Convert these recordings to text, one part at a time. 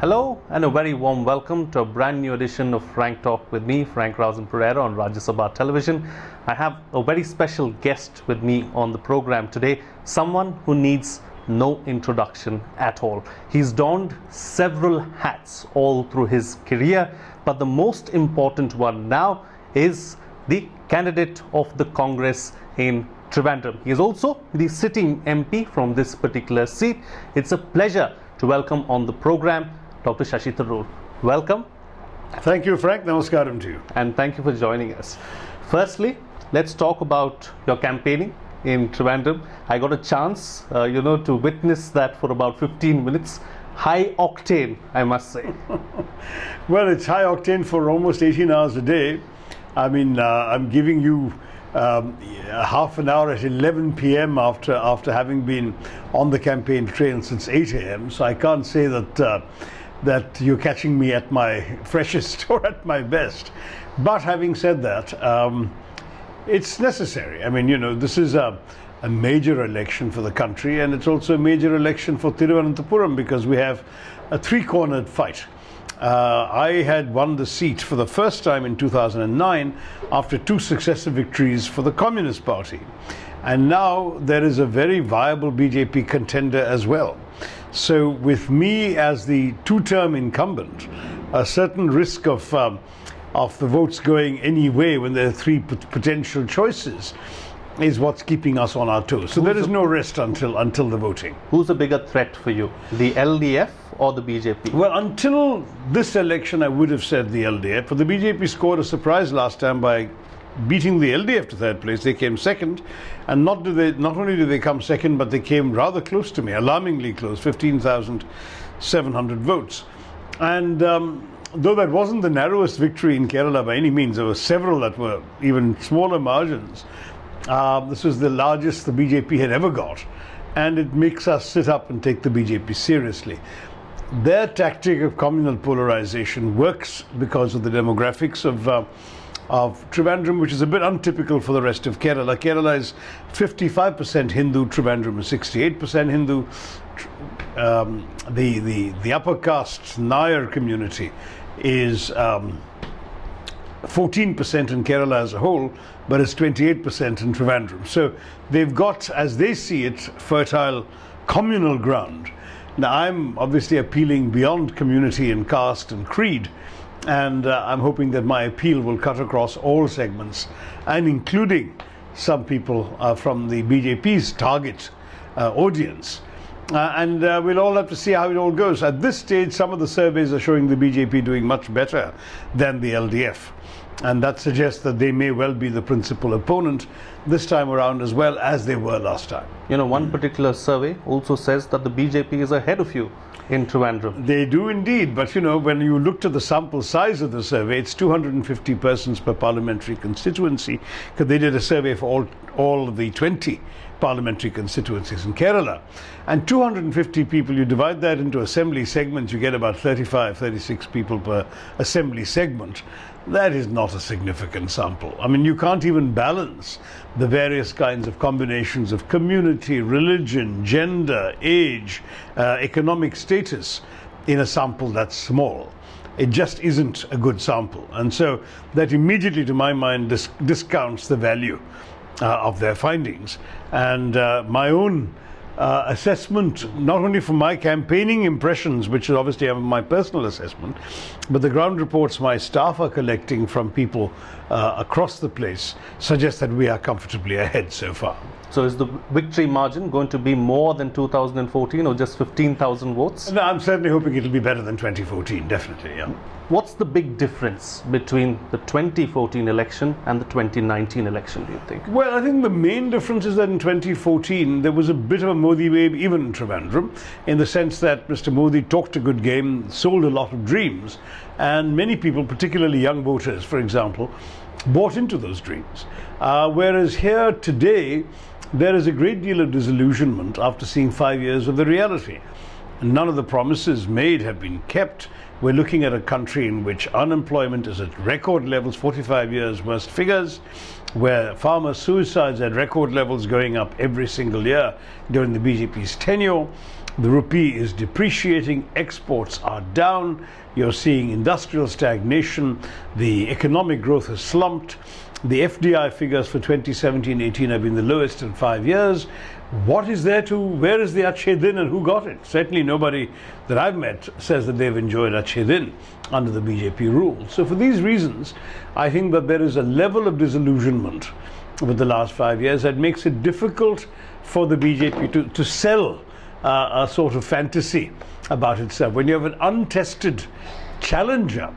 Hello and a very warm welcome to a brand new edition of Frank Talk with me, Frank Rausan Pereira on Rajya Sabha television. I have a very special guest with me on the program today, someone who needs no introduction at all. He's donned several hats all through his career, but the most important one now is the candidate of the Congress in Trivandrum. He is also the sitting MP from this particular seat. It's a pleasure to welcome on the program Dr. Shashi Tharoor. Welcome. Thank you, Frank. Namaskaram to you. And thank you for joining us. Firstly, let's talk about your campaigning in Trivandrum. I got a chance, to witness that for about 15 minutes. High octane, I must say. Well, it's high octane for almost 18 hours a day. I mean, I'm giving you half an hour at 11 p.m. after having been on the campaign trail since 8 a.m. So I can't say that you're catching me at my freshest or at my best. But having said that, it's necessary. I mean, this is a major election for the country, and it's also a major election for Thiruvananthapuram because we have a three-cornered fight. I had won the seat for the first time in 2009 after two successive victories for the Communist Party. And now there is a very viable BJP contender as well. So with me as the two-term incumbent, a certain risk of the votes going any way when there are three potential choices is what's keeping us on our toes. So there is no rest until the voting. Who's a bigger threat for you, the LDF or the BJP? Well, until this election, I would have said the LDF. But the BJP scored a surprise last time by beating the LDF to third place. They came second, and not only did they come second, but they came rather close to me, alarmingly close, 15,700 votes. And though that wasn't the narrowest victory in Kerala by any means, there were several that were even smaller margins. This was the largest the BJP had ever got, and it makes us sit up and take the BJP seriously. Their tactic of communal polarization works because of the demographics of Trivandrum, which is a bit untypical for the rest of Kerala. Kerala is 55% Hindu, Trivandrum is 68% Hindu. The upper caste Nair community is 14% in Kerala as a whole, but it's 28% in Trivandrum. So they've got, as they see it, fertile communal ground. Now, I'm obviously appealing beyond community and caste and creed, and I'm hoping that my appeal will cut across all segments, and including some people from the BJP's target audience. And we'll all have to see how it all goes. At this stage, some of the surveys are showing the BJP doing much better than the LDF. And that suggests that they may well be the principal opponent this time around as well as they were last time. One particular survey also says that the BJP is ahead of you in Trivandrum. They do indeed, but when you looked at the sample size of the survey, it's 250 persons per parliamentary constituency, because they did a survey for all of the 20 parliamentary constituencies in Kerala. And 250 people, you divide that into assembly segments, you get about 35, 36 people per assembly segment. That is not a significant sample. I mean, you can't even balance the various kinds of combinations of community, religion, gender, age, economic status in a sample that's small. It just isn't a good sample. And so that immediately, to my mind, discounts the value of their findings. And my own assessment, not only from my campaigning impressions, which is obviously my personal assessment, but the ground reports my staff are collecting from people across the place suggest that we are comfortably ahead so far. So is the victory margin going to be more than 2014 or just 15,000 votes? No, I'm certainly hoping it'll be better than 2014, definitely, yeah. What's the big difference between the 2014 election and the 2019 election, do you think? Well, I think the main difference is that in 2014 there was a bit of a Modi wave even in Trivandrum, in the sense that Mr. Modi talked a good game, sold a lot of dreams, and many people, particularly young voters, for example, bought into those dreams. Whereas here today, there is a great deal of disillusionment after seeing 5 years of the reality. None of the promises made have been kept. We're looking at a country in which unemployment is at record levels, 45 years worst figures. where farmer suicides at record levels, going up every single year during the BJP's tenure. The rupee is depreciating, exports are down, you're seeing industrial stagnation, the economic growth has slumped, the FDI figures for 2017-18 have been the lowest in 5 years. What is there to, where is the Achhe Din and who got it? Certainly nobody that I've met says that they've enjoyed Achhe Din under the BJP rule. So for these reasons, I think that there is a level of disillusionment with the last 5 years that makes it difficult for the BJP to sell a sort of fantasy about itself. When you have an untested challenger,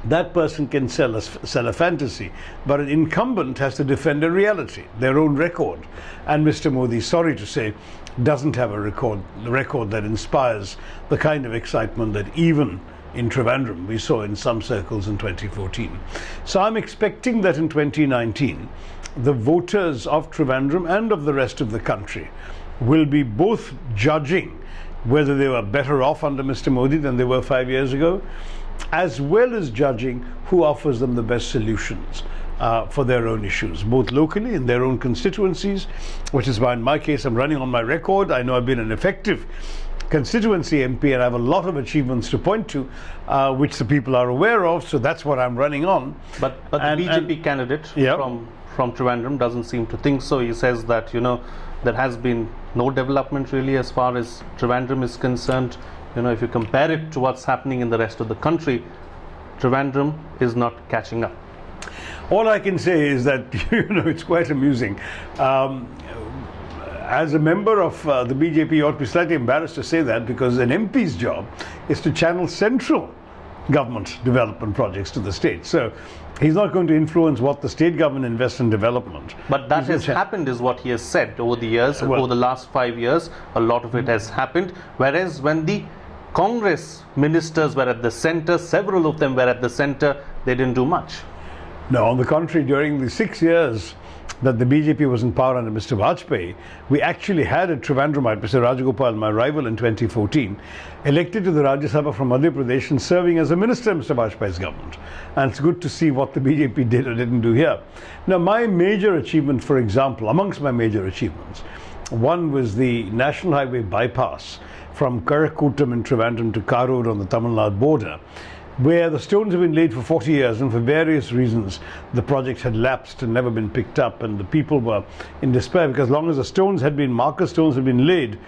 that person can sell a fantasy, but an incumbent has to defend a reality, their own record. And Mr. Modi, sorry to say, doesn't have a record that inspires the kind of excitement that even in Trivandrum we saw in some circles in 2014. So I'm expecting that in 2019, the voters of Trivandrum and of the rest of the country will be both judging whether they were better off under Mr. Modi than they were 5 years ago, as well as judging who offers them the best solutions for their own issues, both locally in their own constituencies, which is why in my case I'm running on my record. I know I've been an effective constituency MP and I have a lot of achievements to point to, which the people are aware of, so that's what I'm running on. But the BJP candidate from Trivandrum doesn't seem to think so. He says that, you know, there has been no development really as far as Trivandrum is concerned. You know, if you compare it to what's happening in the rest of the country, Trivandrum is not catching up. All I can say is that, you know, it's quite amusing. As a member of the BJP, you ought to be slightly embarrassed to say that, because an MP's job is to channel central government development projects to the state. So he's not going to influence what the state government invests in development. But that has happened is what he has said over the years, over the last 5 years. A lot of it has happened. Whereas when the Congress ministers were at the center, several of them were at the center, they didn't do much. No, on the contrary, during the 6 years that the BJP was in power under Mr. Vajpayee, we actually had a Trivandrumite, Mr. Rajagopal, my rival in 2014, elected to the Rajya Sabha from Madhya Pradesh and serving as a minister in Mr. Vajpayee's government. And it's good to see what the BJP did or didn't do here. Now, my major achievement, for example, amongst my major achievements, one was the National Highway bypass from Karakutam in Trivandrum to Karur on the Tamil Nadu border, where the stones have been laid for 40 years, and for various reasons the project had lapsed and never been picked up, and the people were in despair because as long as the stones had been, marker stones had been laid,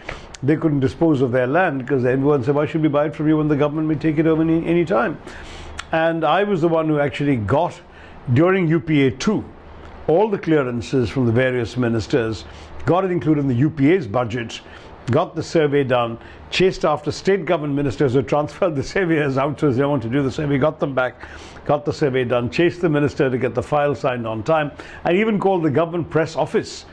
they couldn't dispose of their land, because everyone said, why should we buy it from you when the government may take it over any time? And I was the one who actually got, during UPA 2, all the clearances from the various ministers, got it included in the UPA's budget, got the survey done, chased after state government ministers who transferred the surveyors out so they don't want to do the survey, got them back, got the survey done, chased the minister to get the file signed on time, and even called the government press office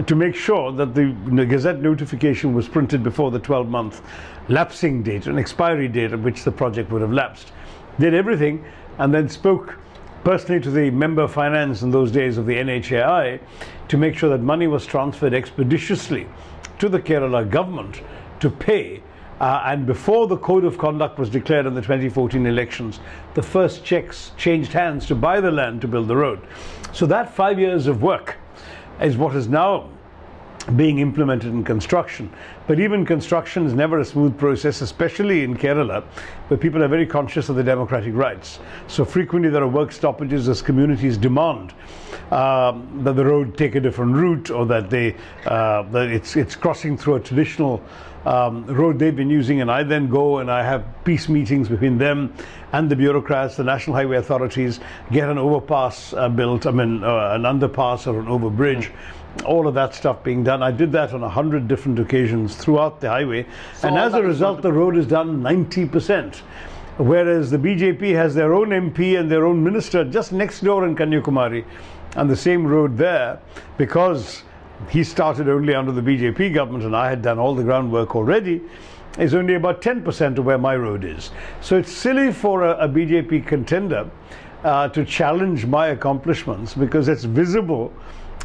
to make sure that the Gazette notification was printed before the 12-month lapsing date, an expiry date at which the project would have lapsed. Did everything, and then spoke personally to the member of finance in those days of the NHAI to make sure that money was transferred expeditiously to the Kerala government to pay, and before the code of conduct was declared in the 2014 elections, the first checks changed hands to buy the land to build the road. So that 5 years of work is what is now being implemented in construction. But even construction is never a smooth process, especially in Kerala, where people are very conscious of their democratic rights. So frequently there are work stoppages as communities demand that the road take a different route, or that it's crossing through a traditional road they've been using, and I then go and I have peace meetings between them and the bureaucrats, the National Highway authorities, get an overpass built, an underpass or an overbridge. All of that stuff being done. I did that on 100 different occasions throughout the highway, and as a result the road is done 90%. Whereas the BJP has their own MP and their own minister just next door in Kanyakumari, and the same road there, because he started only under the BJP government and I had done all the groundwork already, is only about 10% of where my road is. So it's silly for a BJP contender to challenge my accomplishments, because it's visible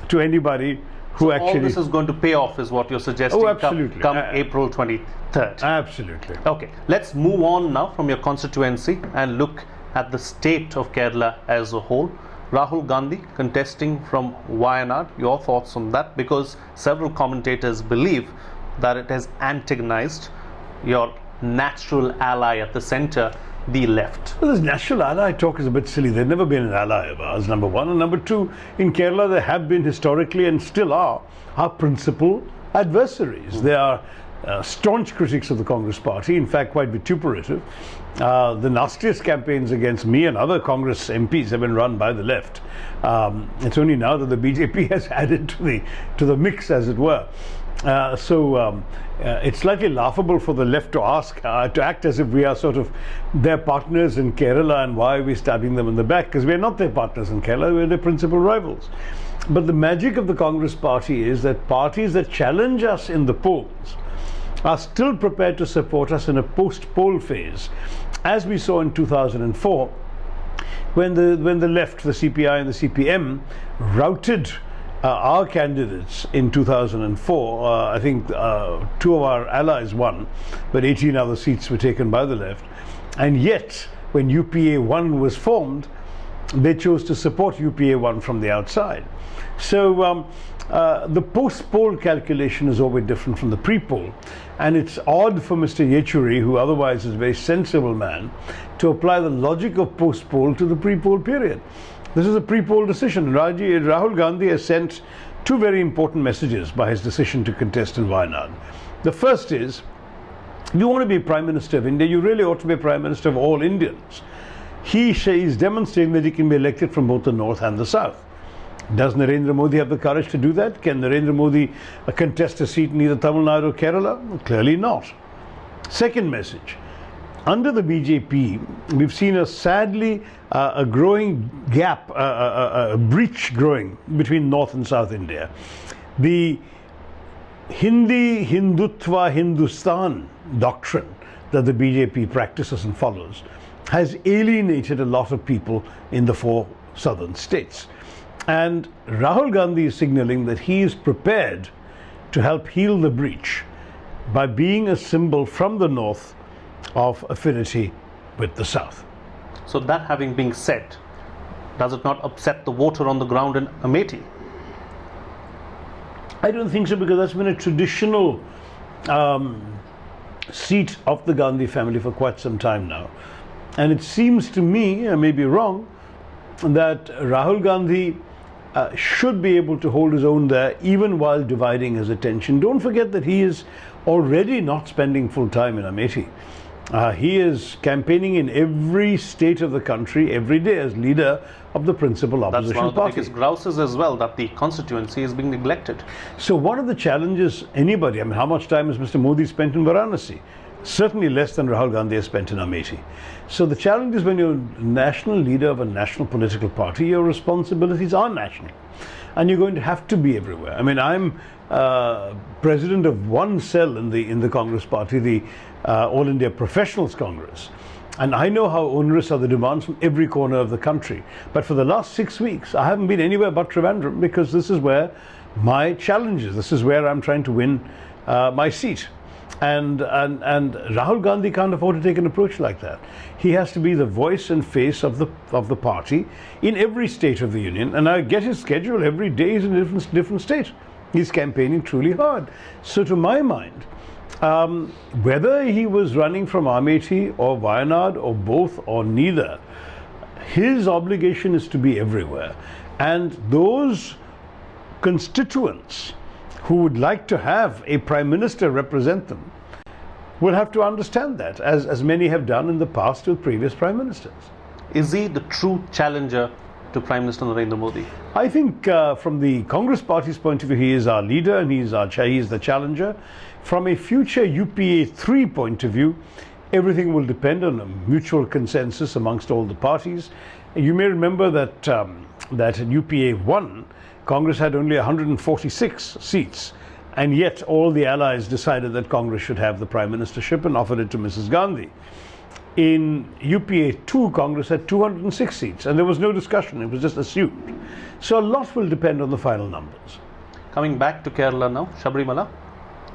to anybody who actually... all this is going to pay off is what you're suggesting. Oh, absolutely. Come April 23rd. Absolutely. Okay, let's move on now from your constituency and look at the state of Kerala as a whole. Rahul Gandhi contesting from Wayanad. Your thoughts on that? Because several commentators believe that it has antagonized your natural ally at the center, the left. Well, this natural ally talk is a bit silly. They've never been an ally of ours, number one. And number two, in Kerala, they have been historically and still are our principal adversaries. They are staunch critics of the Congress party, in fact, quite vituperative. The nastiest campaigns against me and other Congress MPs have been run by the left. It's only now that the BJP has added to the mix, as it were. It's slightly laughable for the left to act as if we are sort of their partners in Kerala, and why are we stabbing them in the back? Because we're not their partners in Kerala, we're their principal rivals. But the magic of the Congress party is that parties that challenge us in the polls are still prepared to support us in a post-poll phase, as we saw in 2004, when the left, the CPI and the CPM, routed our candidates in 2004. I think two of our allies won, but 18 other seats were taken by the left. And yet, when UPA 1 was formed, they chose to support UPA 1 from the outside. So the post-poll calculation is always different from the pre-poll. And it's odd for Mr. Yechuri, who otherwise is a very sensible man, to apply the logic of post-poll to the pre-poll period. This is a pre-poll decision. Rahul Gandhi has sent two very important messages by his decision to contest in Wayanad. The first is, if you want to be Prime Minister of India, you really ought to be Prime Minister of all Indians. He is demonstrating that he can be elected from both the north and the south. Does Narendra Modi have the courage to do that? Can Narendra Modi contest a seat in either Tamil Nadu or Kerala? Clearly not. Second message. Under the BJP, we've seen a growing gap, a breach growing between North and South India. The Hindi, Hindutva, Hindustan doctrine that the BJP practices and follows has alienated a lot of people in the four southern states. And Rahul Gandhi is signaling that he is prepared to help heal the breach by being a symbol from the north of affinity with the south. So that having been said, does it not upset the voter on the ground in Amethi? I don't think so, because that's been a traditional seat of the Gandhi family for quite some time now. And it seems to me, I may be wrong, that Rahul Gandhi should be able to hold his own there, even while dividing his attention. Don't forget that he is already not spending full time in Amethi. He is campaigning in every state of the country every day as leader of the principal opposition party. That's one of the biggest grouses as well, that the constituency is being neglected. So one of the challenges anybody, I mean, how much time has Mr. Modi spent in Varanasi? Certainly less than Rahul Gandhi has spent in Amethi. So the challenge is, when you're national leader of a national political party, your responsibilities are national. And you're going to have to be everywhere. I mean, I'm president of one cell in the Congress party, the All India Professionals Congress. And I know how onerous are the demands from every corner of the country. But for the last 6 weeks, I haven't been anywhere but Trivandrum, because this is where my challenge is. This is where I'm trying to win my seat. And Rahul Gandhi can't afford to take an approach like that. He has to be the voice and face of the party in every state of the union. And I get his schedule every day. He's in a different state. He's campaigning truly hard. So to my mind, whether he was running from Amethi or Wayanad or both or neither, his obligation is to be everywhere. And those constituents who would like to have a prime minister represent them will have to understand that, as many have done in the past with previous prime ministers. Is he the true challenger to Prime Minister Narendra Modi? I think from the Congress party's point of view, he is our leader and he is the challenger. From a future UPA 3 point of view, everything will depend on a mutual consensus amongst all the parties. You may remember that that in UPA 1, Congress had only 146 seats, and yet all the allies decided that Congress should have the prime ministership and offered it to Mrs. Gandhi. In UPA 2, Congress had 206 seats, and there was no discussion, it was just assumed. So a lot will depend on the final numbers. Coming back to Kerala now, Sabrimala,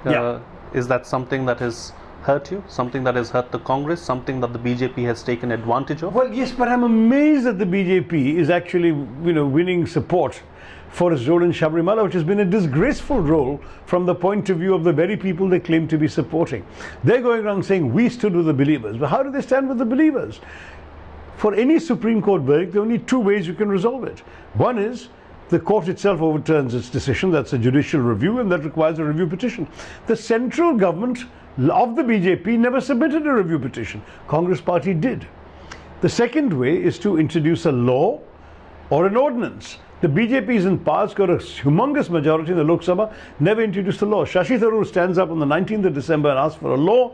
Yeah. is that something that is hurt you? Something that has hurt the Congress? Something that the BJP has taken advantage of? Well, yes, but I'm amazed that the BJP is actually, winning support for its role in Sabarimala, which has been a disgraceful role from the point of view of the very people they claim to be supporting. They're going around saying, we stood with the believers. But how do they stand with the believers? For any Supreme Court verdict, there are only two ways you can resolve it. One is the court itself overturns its decision. That's a judicial review, and that requires a review petition. The central government of the BJP never submitted a review petition. Congress party did. The second way is to introduce a law or an ordinance. The BJP is in power, it's got a humongous majority in the Lok Sabha, never introduced a law. Shashi Tharoor stands up on the 19th of December and asks for a law.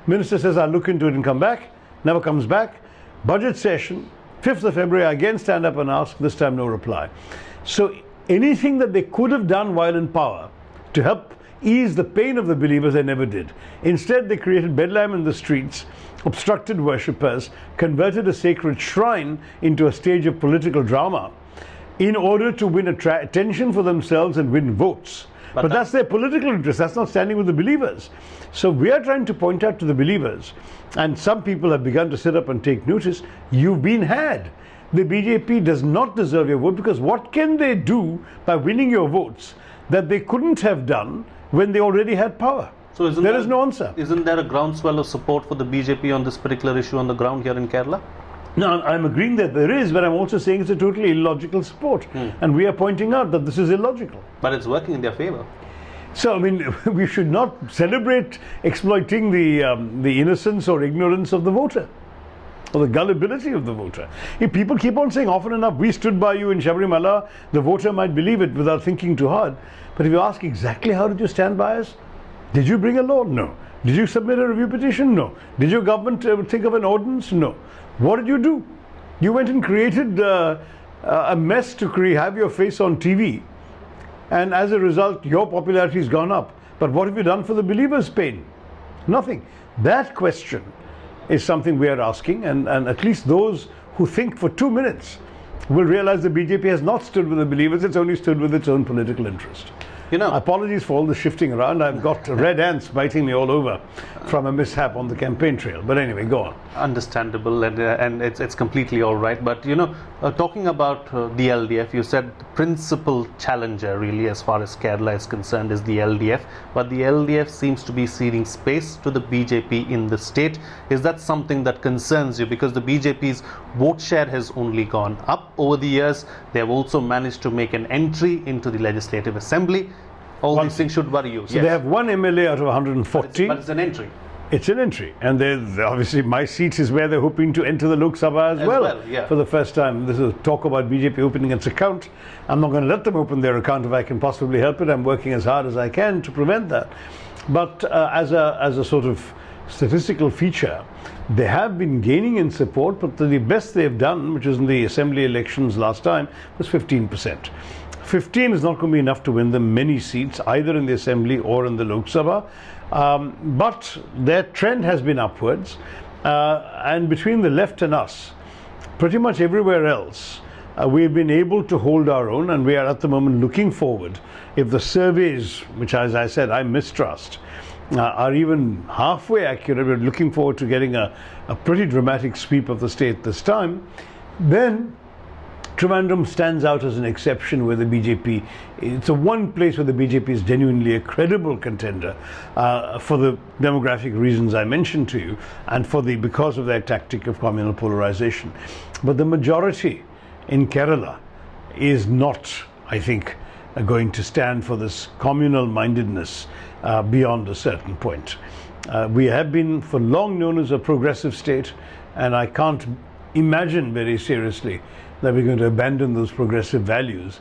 Minister says, I'll look into it and come back. Never comes back. Budget session, 5th of February, I again stand up and ask, this time no reply. So anything that they could have done while in power to help ease the pain of the believers, they never did. Instead, they created bedlam in the streets, obstructed worshippers, converted a sacred shrine into a stage of political drama in order to win attention for themselves and win votes. But that's their political interest. That's not standing with the believers. So we are trying to point out to the believers, and some people have begun to sit up and take notice, you've been had. The BJP does not deserve your vote, because what can they do by winning your votes that they couldn't have done when they already had power? So there is no answer. Isn't there a groundswell of support for the BJP on this particular issue on the ground here in Kerala? No, I'm agreeing that there is, but I'm also saying it's a totally illogical support. And we are pointing out that this is illogical. But it's working in their favor. So, I mean, we should not celebrate exploiting the innocence or ignorance of the voter, or the gullibility of the voter. If people keep on saying often enough, we stood by you in Sabarimala, the voter might believe it without thinking too hard. But if you ask exactly how did you stand by us? Did you bring a law? No. Did you submit a review petition? No. Did your government think of an ordinance? No. What did you do? You went and created a mess to have your face on TV. And as a result, your popularity has gone up. But what have you done for the believers' pain? Nothing. That question is something we are asking, and at least those who think for 2 minutes will realize the BJP has not stood with the believers, it's only stood with its own political interest. Apologies for all the shifting around. I've got red ants biting me all over from a mishap on the campaign trail. But anyway, go on. Understandable, and it's completely all right. But talking about the LDF, you said the principal challenger really as far as Kerala is concerned is the LDF. But the LDF seems to be ceding space to the BJP in the state. Is that something that concerns you? Because the BJP's vote share has only gone up over the years. They have also managed to make an entry into the Legislative Assembly. All these things should worry you. So they have one MLA out of 140. But it's an entry. It's an entry. And obviously my seat is where they're hoping to enter the Lok Sabha as well for the first time. This is talk about BJP opening its account. I'm not going to let them open their account if I can possibly help it. I'm working as hard as I can to prevent that. But as a sort of statistical feature, they have been gaining in support, but the best they've done, which was in the assembly elections last time, was 15%. 15 is not going to be enough to win them many seats, either in the Assembly or in the Lok Sabha. But their trend has been upwards. And between the left and us, pretty much everywhere else, we've been able to hold our own. And we are at the moment looking forward. If the surveys, which as I said, I mistrust, are even halfway accurate, we're looking forward to getting a pretty dramatic sweep of the state this time, then Trivandrum stands out as an exception where the BJP, it's the one place where the BJP is genuinely a credible contender for the demographic reasons I mentioned to you, and because of their tactic of communal polarization. But the majority in Kerala is not, I think, going to stand for this communal mindedness beyond a certain point. We have been for long known as a progressive state, and I can't imagine very seriously that we're going to abandon those progressive values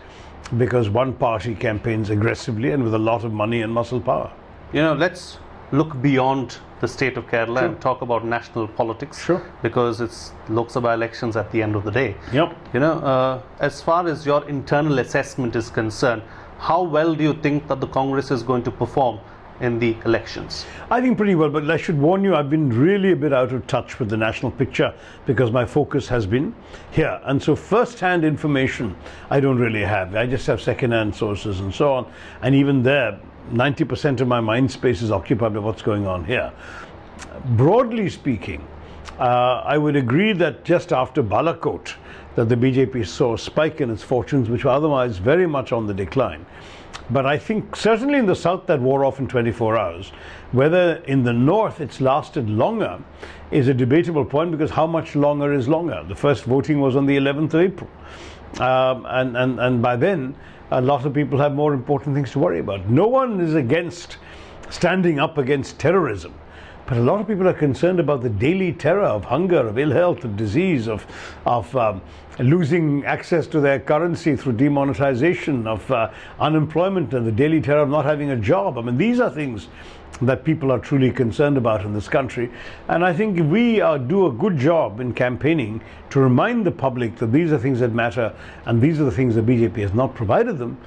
because one party campaigns aggressively and with a lot of money and muscle power. Let's look beyond the state of Kerala and talk about national politics, because it's Lok Sabha elections at the end of the day. As far as your internal assessment is concerned, how well do you think that the Congress is going to perform in the elections? I think pretty well, but I should warn you, I've been really a bit out of touch with the national picture because my focus has been here. And so first-hand information I don't really have. I just have second-hand sources and so on. And even there, 90% of my mind space is occupied by what's going on here. broadly speaking, I would agree that just after Balakot, that the BJP saw a spike in its fortunes, which were otherwise very much on the decline. But I think certainly in the south that wore off in 24 hours. Whether in the north it's lasted longer is a debatable point, because how much longer is longer? The first voting was on the 11th of April. And by then, a lot of people have more important things to worry about. No one is against standing up against terrorism. But a lot of people are concerned about the daily terror of hunger, of ill health, of disease, of losing access to their currency through demonetization, of unemployment, and the daily terror of not having a job. I mean, these are things that people are truly concerned about in this country. And I think if we do a good job in campaigning to remind the public that these are things that matter and these are the things that BJP has not provided them,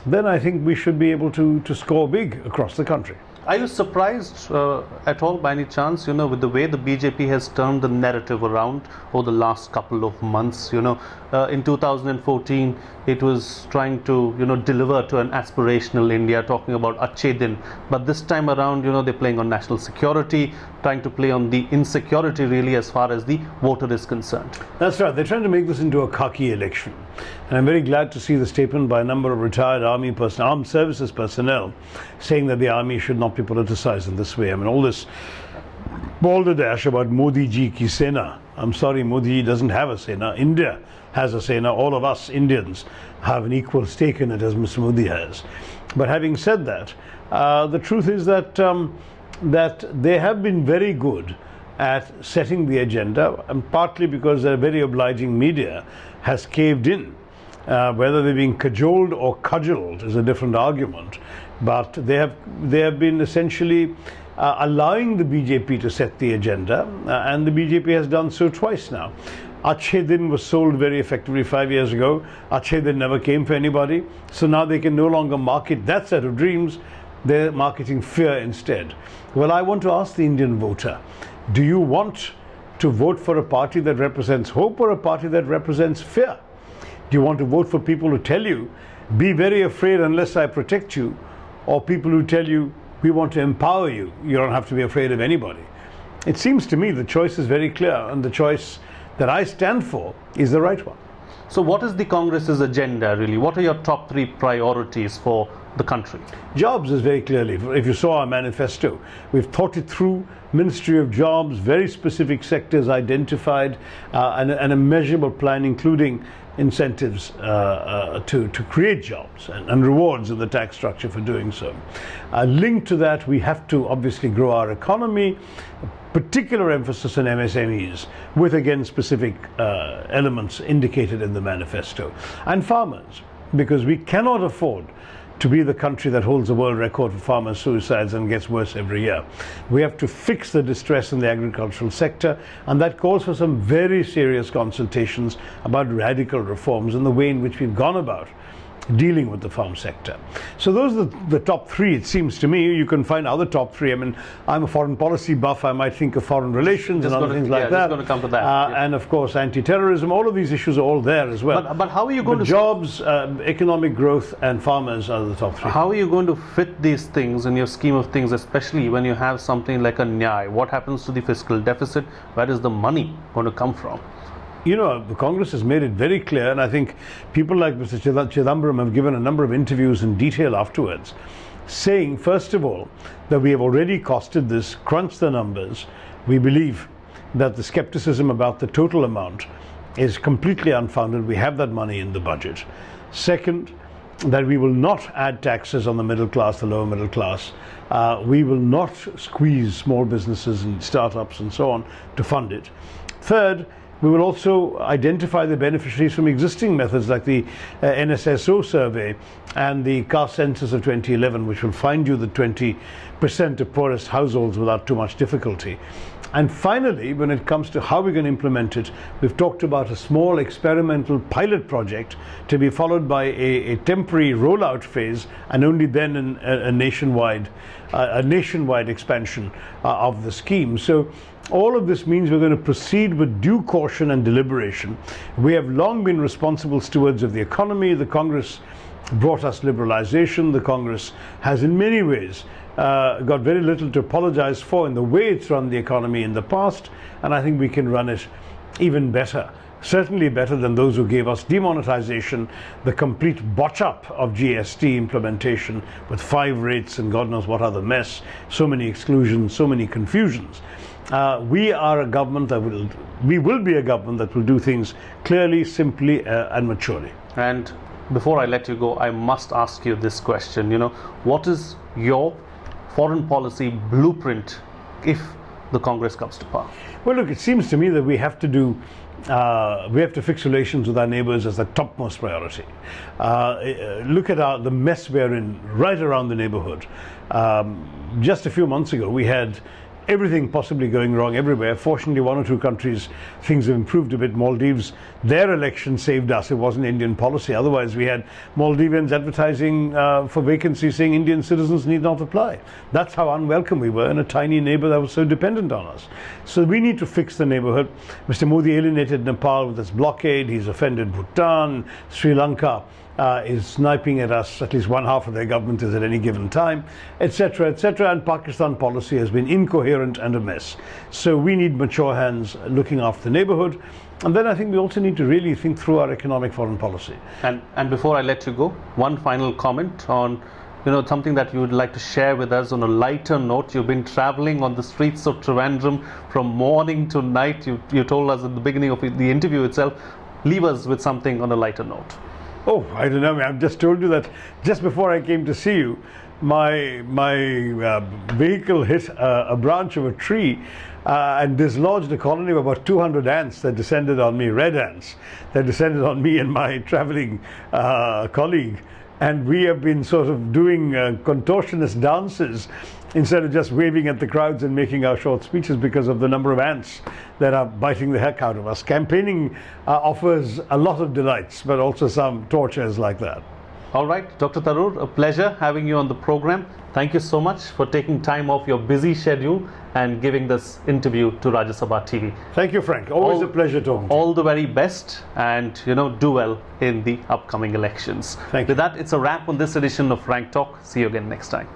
then I think we should be able to score big across the country. Are you surprised at all by any chance, with the way the BJP has turned the narrative around over the last couple of months? In 2014, it was trying to, deliver to an aspirational India, talking about Achhe Din. But this time around, they're playing on national security, trying to play on the insecurity really as far as the voter is concerned. That's right. They're trying to make this into a khaki election. And I'm very glad to see the statement by a number of retired army personnel, armed services personnel, saying that the army should not be politicized in this way. I mean, all this balderdash about Modi ji ki Sena. I'm sorry, Modi ji doesn't have a Sena. India has a Sena. All of us Indians have an equal stake in it as Mr. Modi has. But having said that, the truth is that that they have been very good at setting the agenda, and partly because their very obliging media has caved in. Whether they're being cajoled or cudgeled is a different argument, but they have been essentially allowing the BJP to set the agenda, and the BJP has done so twice now. Achhe Din was sold very effectively 5 years ago. Achhe Din never came for anybody, so now they can no longer market that set of dreams. They're marketing fear instead. Well, I want to ask the Indian voter, do you want to vote for a party that represents hope or a party that represents fear? Do you want to vote for people who tell you, be very afraid unless I protect you, or people who tell you, we want to empower you, you don't have to be afraid of anybody? It seems to me the choice is very clear, and the choice that I stand for is the right one. So what is the Congress's agenda really? What are your top 3 priorities for the country? Jobs is very clearly, if you saw our manifesto, we've thought it through. Ministry of Jobs, very specific sectors identified, and a measurable plan, including incentives to create jobs and rewards in the tax structure for doing so. Linked to that, we have to obviously grow our economy, particular emphasis on MSMEs, with again specific elements indicated in the manifesto. And farmers, because we cannot afford to be the country that holds the world record for farmer suicides and gets worse every year. We have to fix the distress in the agricultural sector, and that calls for some very serious consultations about radical reforms in the way in which we've gone about dealing with the farm sector. So those are the top 3, it seems to me. You can find other top 3. I mean, I'm a foreign policy buff. I might think of foreign relations and other things like that. Going to come to that. And of course, anti-terrorism. All of these issues are all there as well. But how are you going to... Jobs, economic growth and farmers are the top 3. How are you going to fit these things in your scheme of things, especially when you have something like a Nyay? What happens to the fiscal deficit? Where is the money going to come from? The Congress has made it very clear, and I think people like Mr. Chidambaram have given a number of interviews in detail afterwards, saying, first of all, that we have already costed this, crunched the numbers. We believe that the skepticism about the total amount is completely unfounded. We have that money in the budget. Second, that we will not add taxes on the middle class, the lower middle class. We will not squeeze small businesses and startups and so on to fund it. Third, we will also identify the beneficiaries from existing methods like the NSSO survey and the caste census of 2011, which will find you the 20% of poorest households without too much difficulty. And finally, when it comes to how we're going to implement it, we've talked about a small experimental pilot project to be followed by a temporary rollout phase, and only then a nationwide expansion of the scheme. So all of this means we're going to proceed with due caution and deliberation. We have long been responsible stewards of the economy. The Congress brought us liberalization. The Congress has in many ways got very little to apologize for in the way it's run the economy in the past, and I think we can run it even better. Certainly better than those who gave us demonetization, the complete botch-up of GST implementation with 5 rates and God knows what other mess, so many exclusions, so many confusions. We are a government that we will be a government that will do things clearly, simply, and maturely. And before I let you go, I must ask you this question. What is your foreign policy blueprint if the Congress comes to power? Well, look, it seems to me that we have to fix relations with our neighbors as the topmost priority. Look at the mess we're in right around the neighborhood. Just a few months ago, we had everything possibly going wrong everywhere. Fortunately, 1 or 2 countries, things have improved a bit. Maldives, their election saved us. It wasn't Indian policy. Otherwise, we had Maldivians advertising for vacancies saying Indian citizens need not apply. That's how unwelcome we were in a tiny neighbor that was so dependent on us. So we need to fix the neighborhood. Mr. Modi alienated Nepal with its blockade. He's offended Bhutan, Sri Lanka. Is sniping at us, at least one half of their government is at any given time, etc., etc., and Pakistan policy has been incoherent and a mess. So we need mature hands looking after the neighborhood, and then I think we also need to really think through our economic foreign policy. And before I let you go, one final comment on something that you would like to share with us on a lighter note. You've been traveling on the streets of Trivandrum from morning to night. You told us at the beginning of the interview itself. Leave us with something on a lighter note. Oh, I don't know. I've just told you that just before I came to see you, my vehicle hit a branch of a tree and dislodged a colony of about 200 ants that descended on me, red ants, that descended on me and my traveling colleague. And we have been sort of doing contortionist dances instead of just waving at the crowds and making our short speeches because of the number of ants that are biting the heck out of us. Campaigning offers a lot of delights, but also some tortures like that. All right, Dr. Tharoor, a pleasure having you on the program. Thank you so much for taking time off your busy schedule and giving this interview to Rajya Sabha TV. Thank you, Frank. Always a pleasure talking to you. All the very best, and do well in the upcoming elections. Thank you. With that, it's a wrap on this edition of Frank Talk. See you again next time.